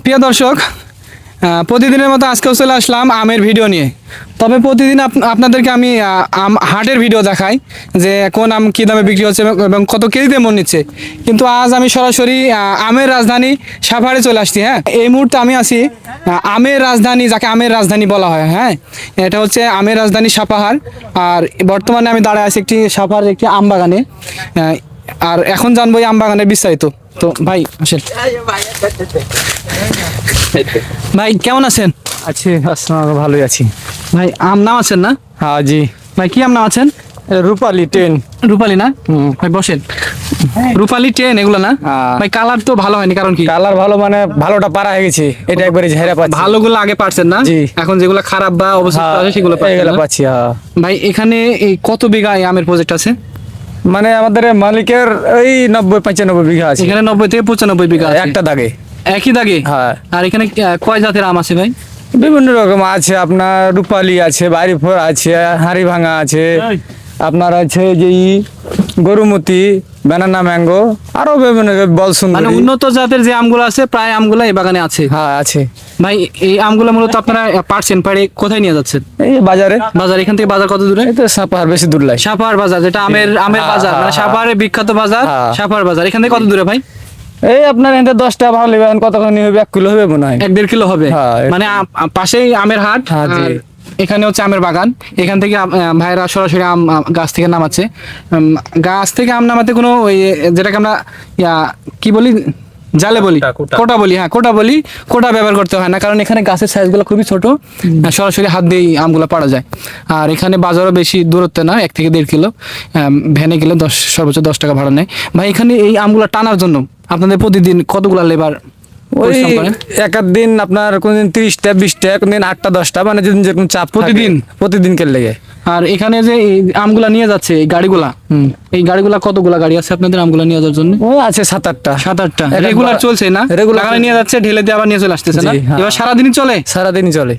প্রিয় দর্শক, প্রতিদিনের মতো আজকেও চলে আসলাম আমের ভিডিও নিয়ে। তবে প্রতিদিন আপনাদেরকে আমি হাটের ভিডিও দেখাই যে কোন আম কী দামে বিক্রি হচ্ছে এবং কত কেজিতে মন নিচ্ছে। কিন্তু আজ আমি সরাসরি আমের রাজধানী সাভারে চলে আসছি। হ্যাঁ, এই মুহূর্তে আমি আছি আমের রাজধানী, যাকে আমের রাজধানী বলা হয়। হ্যাঁ, এটা হচ্ছে আমের রাজধানী সাপাহার। আর বর্তমানে আমি দাঁড়ায় আছি একটি সাপাহার একটি আম বাগানে। আর এখন জানবো এই আম বাগানের বিস্তারিত। তো ভাই আসেন। ভাই কেমন আছেন? আছি, আসসালাম, ভালোই আছি। ভাই আম নাম আছেন না? হ্যাঁ জি। ভাই কি আম নাম আছেন? রূপালি 10। রূপালি না? ভাই বসেন। রূপালি 10 এগুলো না? হ্যাঁ। ভাই কালার তো ভালো হয়নি, কারণ কি? কালার ভালো মানে ভালোটা পারা হয়ে গেছে, এটা একবারে ঝেড়ে পাচ্ছি। ভালোগুলো আগে পারছেন না? জি। এখন যেগুলো খারাপ বা অবস্থা আছে সেগুলো পাচ্ছেন এগুলো না? পাচ্ছি। হ্যাঁ। ভাই এখানে এই কত বিঘা এই আমের প্রজেক্ট আছে? মানে আমাদের মালিকের ওই 90-95 বিঘা আছে। এখানে 90 থেকে 95 বিঘা আছে। একটা দাগে। একই দাগে? হ্যাঁ। আর এখানে কয় জাতের আম আছে ভাই? বিভিন্ন রকম আছে, আপনার রূপালি আছে, বাড়িফোর আছে, হাড়ি ভাঙা আছে, আপনার আছে যে গরুমতি, ব্যানানা ম্যাঙ্গো, আরো বিভিন্ন বল মানে সুন্দরী। উন্নত জাতের যে আমগুলো আছে প্রায় আমগুলো এই বাগানে আছে। হ্যাঁ আছে। ভাই এই আমগুলো মূলত আপনারা পারছেন, পারে কোথায় নিয়ে যাচ্ছেন? এই বাজারে। বাজার এখান থেকে বাজার কত দূরে? এই তো সাপাহার বেশি দূর লাগে। সাপাহার বাজার, যেটা আমের হ্যাঁ, বাজার, মানে হ্যাঁ, সাপাহারের বিখ্যাত বাজার হ্যাঁ। সাপাহার বাজার। এখান থেকে কত দূরে ভাই? এই আপনার এখানে 10টা ভালো নেবেন, কতখানি হবে? 1 কিলো হবে মনে হয়। 1-1.5 কিলো হবে। হ্যাঁ। মানে পাশেই আমের হাট। হ্যাঁ, জি। আর এখানে হচ্ছে আমের বাগান। এখান থেকে ভাইরা সরাসরি আম গাছ থেকে নামাচ্ছে। গাছ থেকে আম নামাতে কোনো ওই যেটাকে আমরা কি বলি, জালে বলি, কোটা বলি। হ্যাঁ, কোটা বলি। কোটা ব্যবহার করতে হয় না, কারণ এখানে গাছের সাইজগুলো খুবই ছোট। সরাসরি হাত দিয়ে আমগুলো পাড়া যায়। আর এখানে বাজারও বেশি দূরত্বে না, 1 থেকে 1.5 কিলো। ভ্যানে গেলে সর্বোচ্চ 10 টাকা ভাড়া নেয়। ভাই এখানে এই আমগুলো টানার জন্য আপনাদের প্রতিদিন কতগুলা লেবার ওই এক দিন আপনার কোনদিন 30টা 20টা, কোনদিন 8টা 10টা, মানে যেরকম চাপ প্রতিদিন কে লেগে। আর এখানে যে এই আমগুলা নিয়ে যাচ্ছে এই গাড়িগুলা, এই গাড়িগুলা কতগুলা গাড়ি আছে আপনাদের আমগুলা নিয়ে যাওয়ার জন্য? ও আছে 7-8টা। 7-8টা রেগুলার চলছে না? রেগুলার নিয়ে যাচ্ছে, ঢেলে দিয়ে আবার নিয়ে চলে আসতেছে না? জি, হ্যাঁ। এবার সারাদিনই চলে? সারাদিনই চলে।